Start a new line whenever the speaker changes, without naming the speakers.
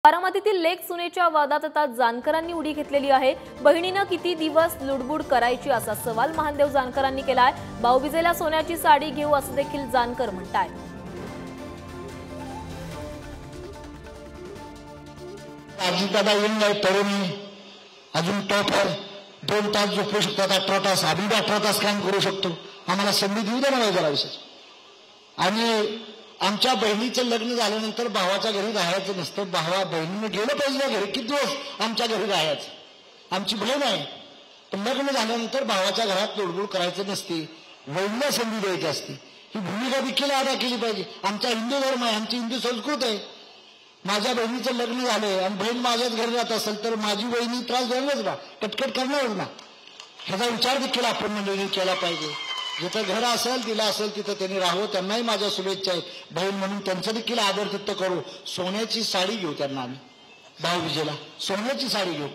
बारामतीतील लेक सुनेच्या वादात आता जानकरांनी उडी घेतलेली आहे। बहिणीनं किती दिवस लुडबुड करायची असा सवाल महादेव जानकरांनी केलाय। भाऊबीजेला सोन्याची साडी घेऊ असं देखील जानकर म्हणतायत।
दादा येऊन नाही तरुणी अजून टॉपर 2 तास झोपू शकतात, 18 तास आम्ही 18 तास काम करू शकतो। आम्हाला संधी देऊ द्या ना जरा विशेष। आणि आमच्या बहिणीचं लग्न झाल्यानंतर भावाच्या घरी राहायचं नसतं। भावा बहिणीने गेलं पाहिजे घरी, किती दिवस आमच्या घरी राहायचं। आमची बहीण आहे पण लग्न झाल्यानंतर भावाच्या घरात लुडबुड करायचं नसते, वहिनीला संधी द्यायची असते। ही भूमिका देखील अदा केली पाहिजे। आमचा हिंदू धर्म आहे, आमची हिंदू संस्कृती आहे। माझ्या बहिणीचं लग्न झालंय आणि बहीण माझ्याच घरी राहत असेल तर माझी बहिणी त्रास देणारच ना, कटकट करणारच ना। ह्याचा विचार देखील आपण मंडळींनी केला पाहिजे। जिथं घर असेल दिला असेल तिथं त्यांनी राहावं, त्यांनाही माझ्या शुभेच्छा आहेत। बहीण म्हणून त्यांचा देखील आदर करू। सोन्याची साडी घेऊ त्यांना, आम्ही भाऊबीजेला सोन्याची साडी घेऊ।